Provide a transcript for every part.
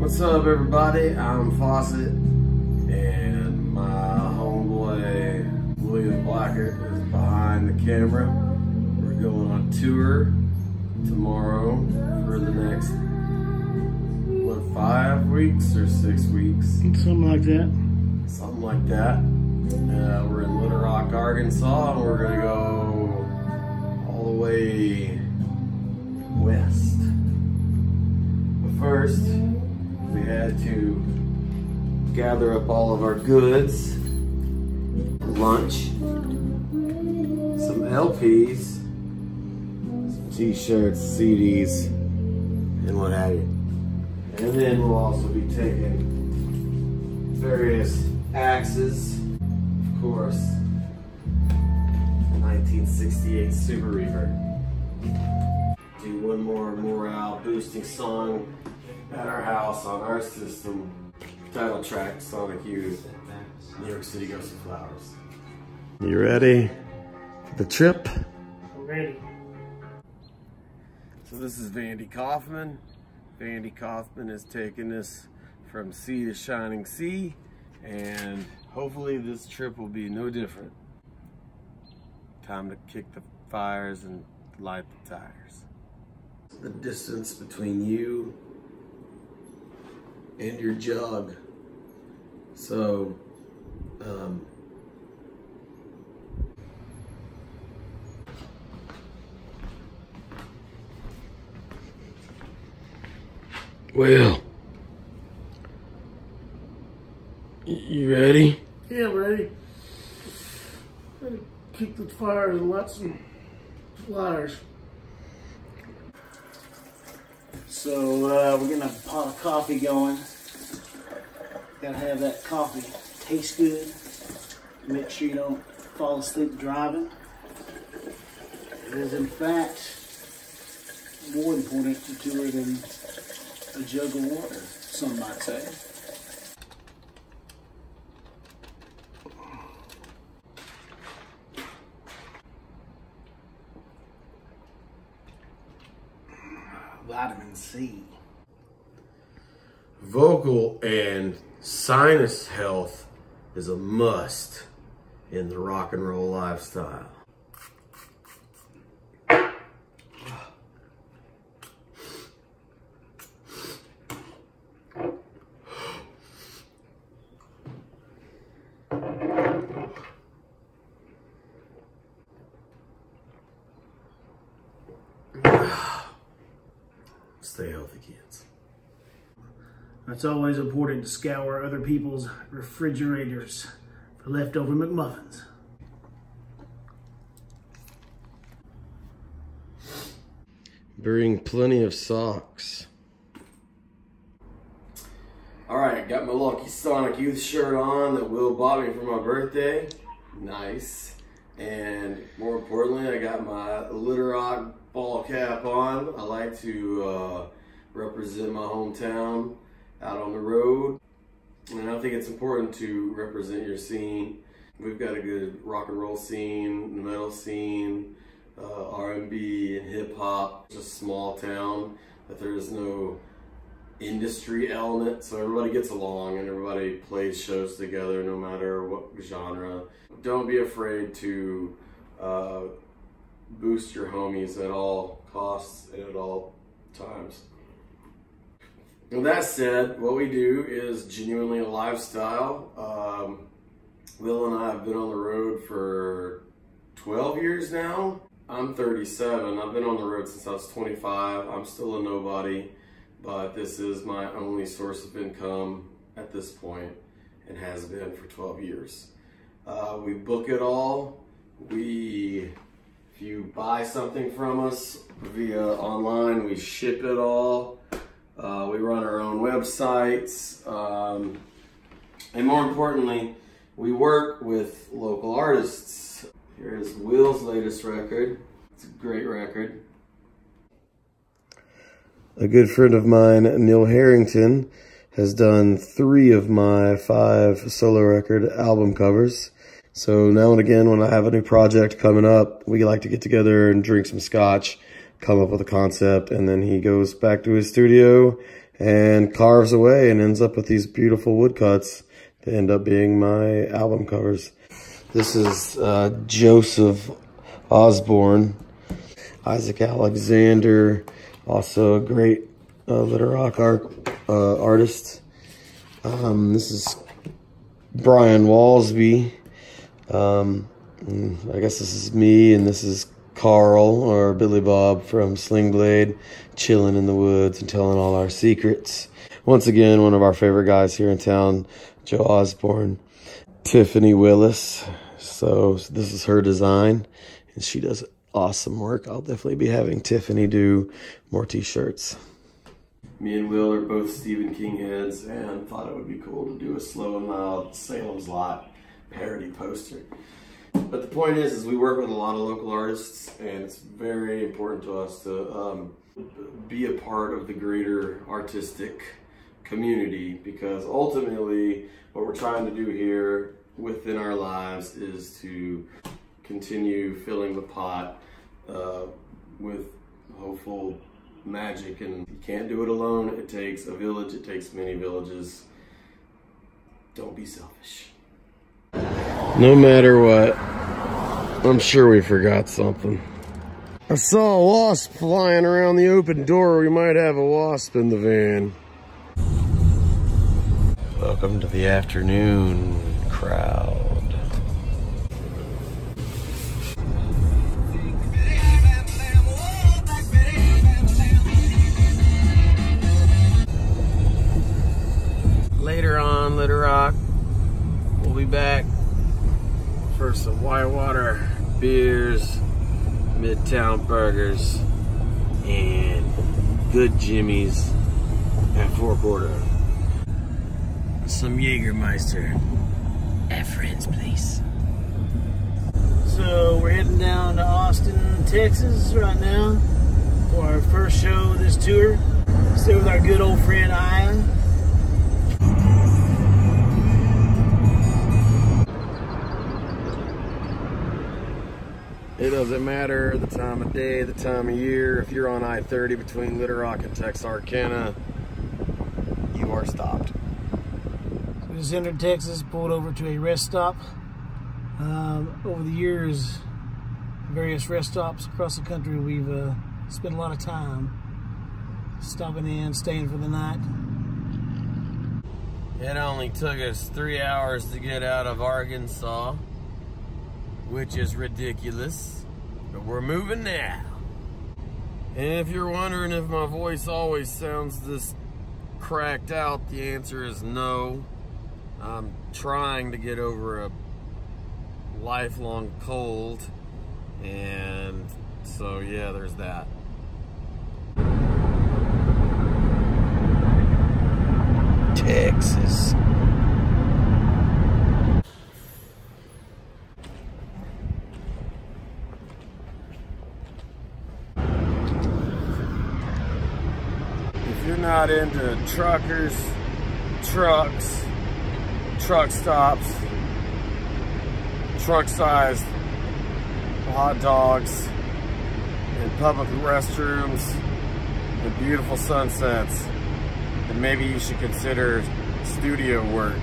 What's up, everybody? I'm Faucett, and my homeboy William Blackart is behind the camera. We're going on tour tomorrow for the next, what, 5 weeks or 6 weeks? Something like that. Something like that. We're in Little Rock, Arkansas, and we're gonna go all the way west. But first, we had to gather up all of our goods, lunch, some LPs, some t-shirts, CDs, and what have you. And then we'll also be taking various axes, of course, 1968 Super Reaver. Do one more morale boosting song at our house on our system. Title track, Sonic Youth, New York City Ghosts and Flowers. You ready for the trip? I'm ready. So this is Vandy Kaufman. Vandy Kaufman is taking us from sea to shining sea, and hopefully this trip will be no different. Time to kick the fires and light the tires. The distance between you and your jug. So, well, you ready? Yeah, I'm ready. Ready to kick the fires and light some flyers. So we're gonna have a pot of coffee going. Gotta have that coffee taste good. Make sure you don't fall asleep driving. It is in fact more important to tour than a jug of water, some might say. Vitamin C. Vocal and sinus health is a must in the rock and roll lifestyle. Stay healthy, kids. It's always important to scour other people's refrigerators for leftover McMuffins. Bring plenty of socks. All right, got my Lucky Sonic Youth shirt on that Will bought me for my birthday. Nice. And more importantly, I got my Little Rock ball cap on. I like to represent my hometown out on the road, and I think it's important to represent your scene. We've got a good rock and roll scene, metal scene, R&B and hip hop. It's a small town, but there is no industry element, so everybody gets along and everybody plays shows together no matter what genre. Don't be afraid to boost your homies at all costs and at all times. With that said, what we do is genuinely a lifestyle. Will and I have been on the road for 12 years now. I'm 37. I've been on the road since I was 25. I'm still a nobody, but this is my only source of income at this point and has been for 12 years. We book it all. If you buy something from us via online, we ship it all. We run our own websites. And more importantly, we work with local artists. Here is Will's latest record. It's a great record. A good friend of mine, Neil Harrington, has done 3 of my 5 solo record album covers. So now and again, when I have a new project coming up, we like to get together and drink some scotch, come up with a concept, and then he goes back to his studio and carves away and ends up with these beautiful woodcuts that end up being my album covers. This is Joseph Osborne, Isaac Alexander, also a great litter rock artist. This is Brian Walsby. I guess this is me, and this is Carl, or Billy Bob from Sling Blade, chilling in the woods and telling all our secrets. Once again, one of our favorite guys here in town, Joe Osborne. Tiffany Willis. So this is her design, and she does awesome work. I'll definitely be having Tiffany do more t-shirts. Me and Will are both Stephen King heads and thought it would be cool to do a Slow and Loud Salem's Lot parody poster. But the point is we work with a lot of local artists, and it's very important to us to be a part of the greater artistic community, because ultimately what we're trying to do here within our lives is to continue filling the pot with hopeful magic, and you can't do it alone. It takes a village, it takes many villages. Don't be selfish. No matter what, I'm sure we forgot something. I saw a wasp flying around the open door. We might have a wasp in the van. Welcome to the afternoon crowd. Later on, Litter Rock, we'll be back for some whitewater beers, Midtown burgers, and good Jimmy's at Fort Cordova. Some Jägermeister at Friends Place. So we're heading down to Austin, Texas right now for our first show of this tour. Stay with our good old friend Aya. It doesn't matter the time of day, the time of year. If you're on I-30 between Little Rock and Texarkana, you are stopped. We just entered Texas, pulled over to a rest stop. Over the years, various rest stops across the country, we've spent a lot of time stopping in, staying for the night. It only took us 3 hours to get out of Arkansas, which is ridiculous, but we're moving now. And if you're wondering if my voice always sounds this cracked out, the answer is no. I'm trying to get over a lifelong cold, and so yeah, there's that. Texas. If you're not into truckers, trucks, truck stops, truck-sized hot dogs, and public restrooms, and beautiful sunsets, then maybe you should consider studio work.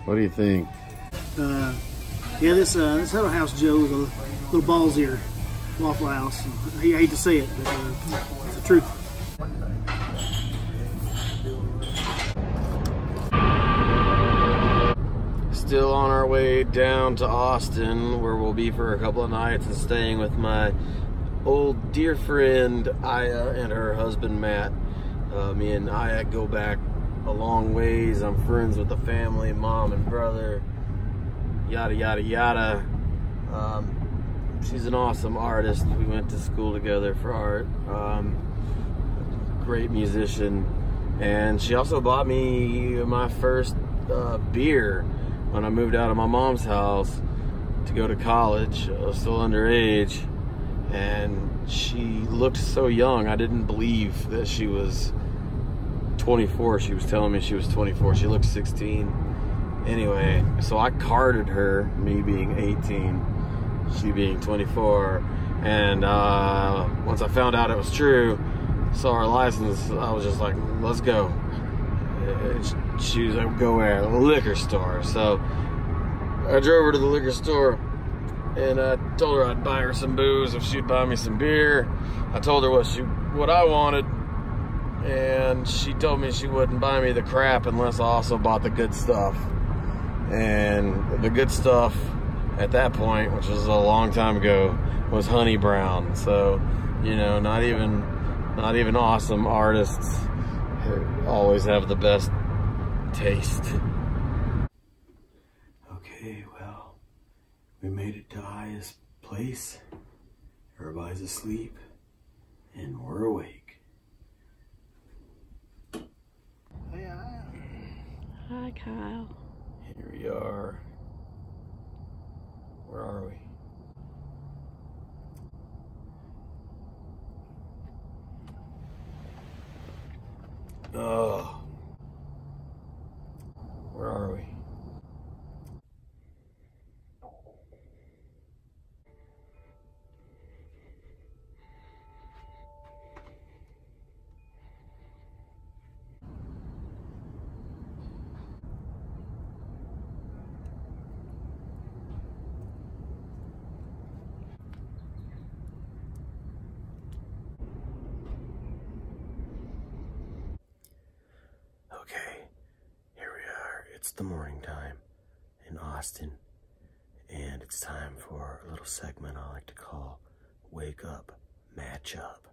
What do you think? Yeah, this Huddle House Joe is a little ballsier Waffle House. I hate to say it, but it's the truth. Still on our way down to Austin, where we'll be for a couple of nights and staying with my old dear friend Aya and her husband Matt. Me and Aya go back a long ways. I'm friends with the family, mom and brother, yada yada yada. She's an awesome artist. We went to school together for art. Great musician, and she also bought me my first beer when I moved out of my mom's house to go to college. I was still underage, and she looked so young. I didn't believe that she was 24. She was telling me she was 24. She looked 16, Anyway, so I carded her, me being 18, she being 24, and once I found out it was true, saw her license, I was just like, let's go. She was like, go where? The liquor store. So I drove her to the liquor store, and I told her I'd buy her some booze if she'd buy me some beer. I told her what I wanted, and she told me she wouldn't buy me the crap unless I also bought the good stuff. And the good stuff at that point, which was a long time ago, was honey brown. So, you know, not even awesome artists always have the best taste. Okay, well, we made it to Aya's place. Everybody's asleep, and we're awake. Hey, Hi, Kyle. Here we are. Where are we? Oh. Where are we? Okay, here we are. It's the morning time in Austin, and it's time for a little segment I like to call Wake Up, Match Up,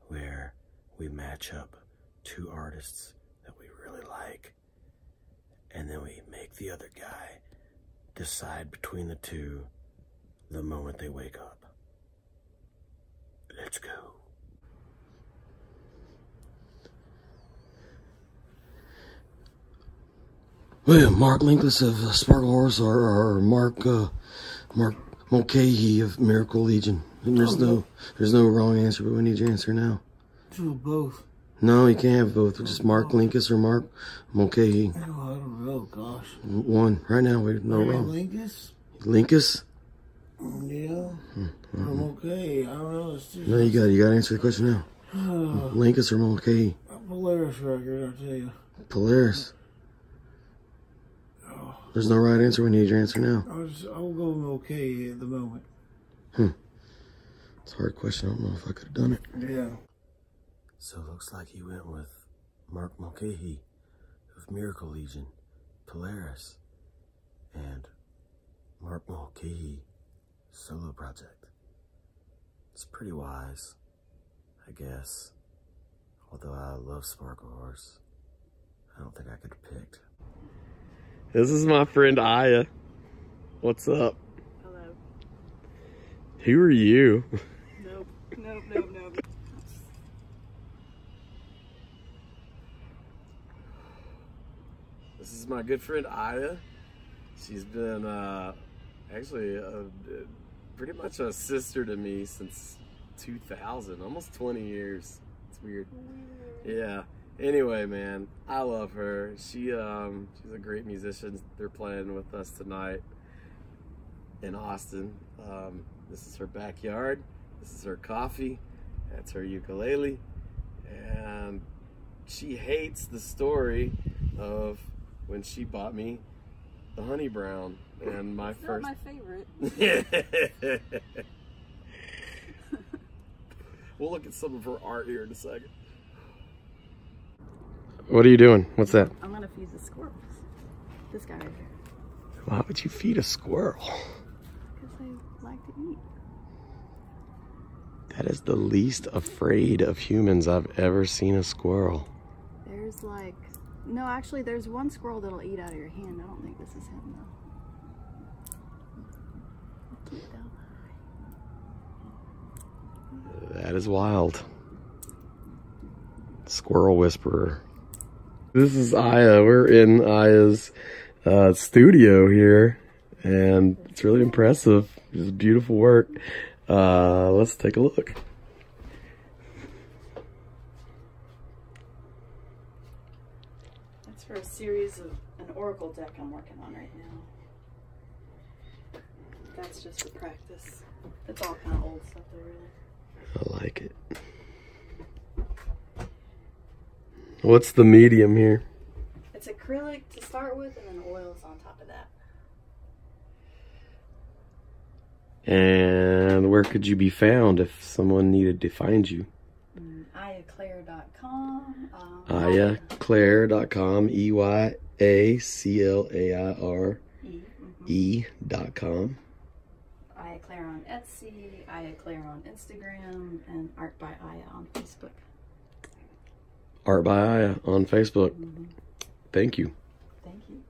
where we match up two artists that we really like, and then we make the other guy decide between the two the moment they wake up. Let's go. Well, Mark Linkless of Sparkle Horse or Mark Mulcahy of Miracle Legion. And there's no wrong answer, but we need your answer now. do both. No, you can't have both. Just Mark Linkless or Mark Mulcahy. Oh, I don't know, gosh. One. Right now, we no wrong. Linkus? Linkus? Yeah. I'm okay. I don't know. It's just... No, you got to answer the question now. Linkus or Mulcahy? Polaris record, I'll tell you. Polaris. There's no right answer. We need your answer now. I'll go with okay at the moment. It's a hard question. I don't know if I could have done it. Yeah. So it looks like he went with Mark Mulcahy of Miracle Legion, Polaris, and Mark Mulcahy solo project. It's pretty wise, I guess. Although I love Sparkle Horse, I don't think I could have picked. This is my friend Aya. What's up? Hello. Who are you? Nope. This is my good friend Aya. She's been actually pretty much a sister to me since 2000, almost 20 years. It's weird. Yeah. Anyway, man, I love her. She's a great musician. They're playing with us tonight in Austin. This is her backyard. This is her coffee. That's her ukulele. And she hates the story of when she bought me the honey brown and my It's first. not my favorite. We'll look at some of her art here in a second. What are you doing? What's that? I'm gonna feed the squirrels. This guy right here. Why would you feed a squirrel? Because they like to eat. That is the least afraid of humans I've ever seen a squirrel. There's like, no, actually there's one squirrel that'll eat out of your hand. I don't think this is him though. Cute though. That is wild. Squirrel whisperer. This is Aya. We're in Aya's studio here, and it's really impressive. It's beautiful work. Let's take a look. That's for a series of an Oracle deck I'm working on right now. That's just for practice. It's all kind of old stuff though, really. I like it. What's the medium here? It's acrylic to start with, and then oils on top of that. And where could you be found if someone needed to find you? Ayaclair.com. Ayaclair.com. EYACLAIRE.com. Ayaclair on Etsy, Ayaclair on Instagram, and Art by Aya on Facebook. Art by Aya on Facebook. Thank you. Thank you.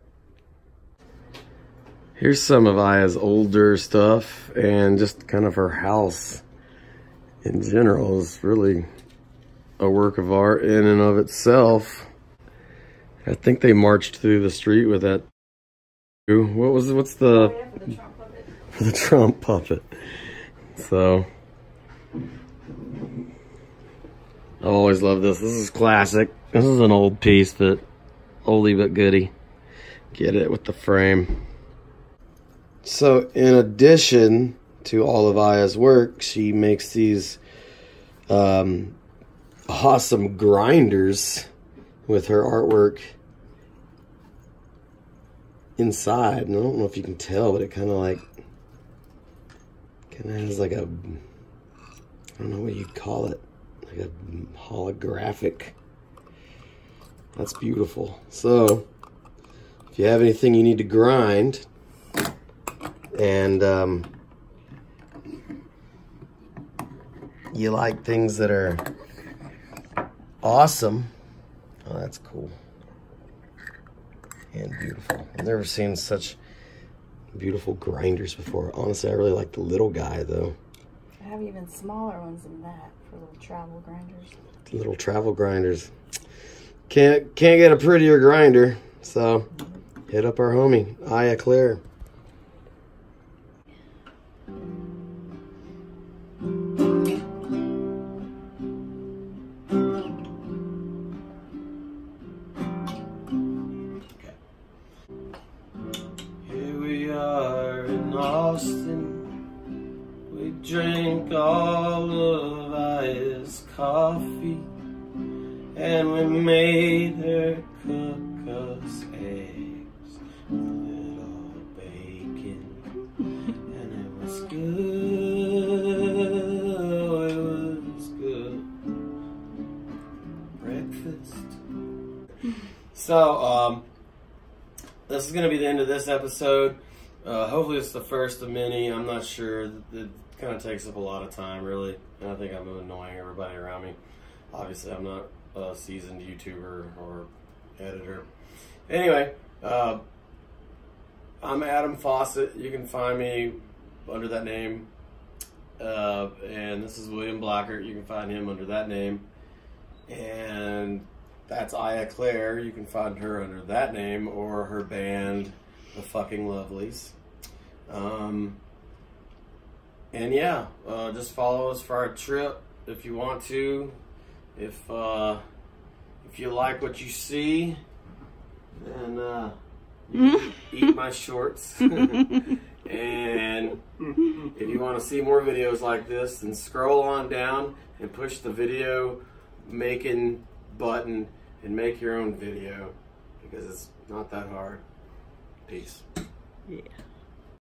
Here's some of Aya's older stuff, and just kind of her house in general is really a work of art in and of itself. I think they marched through the street with that. What's the... Oh, yeah, for the Trump puppet. For the Trump puppet. So... I always love this. This is classic. This is an old piece, but oldie but goodie. Get it with the frame. So in addition to all of Aya's work, she makes these awesome grinders with her artwork inside. And I don't know if you can tell, but it kind of has like a, I don't know what you'd call it. Like a holographic. That's beautiful. So if you have anything you need to grind and you like things that are awesome, oh, that's cool and beautiful. I've never seen such beautiful grinders before. Honestly, I really like the little guy though. I have even smaller ones than that for little travel grinders. Little travel grinders. Can't get a prettier grinder, so hit up our homie, Aya Claire. Here we are in Austin. We drank all of Aya's coffee, and we made her cook us eggs with a little bacon, and it was good. Oh, it was good. Breakfast. So, this is gonna be the end of this episode. Hopefully it's the first of many. I'm not sure. It kind of takes up a lot of time, really. And I think I'm annoying everybody around me. Obviously, I'm not a seasoned YouTuber or editor. Anyway, I'm Adam Faucett. You can find me under that name. And this is William Blackart. You can find him under that name. And that's Aya Claire. You can find her under that name or her band, The Fucking Lovelies. And yeah, just follow us for our trip if you want to. If you like what you see, then you can eat my shorts. And if you want to see more videos like this, then scroll on down and push the video making button and make your own video, because it's not that hard. Peace. Yeah.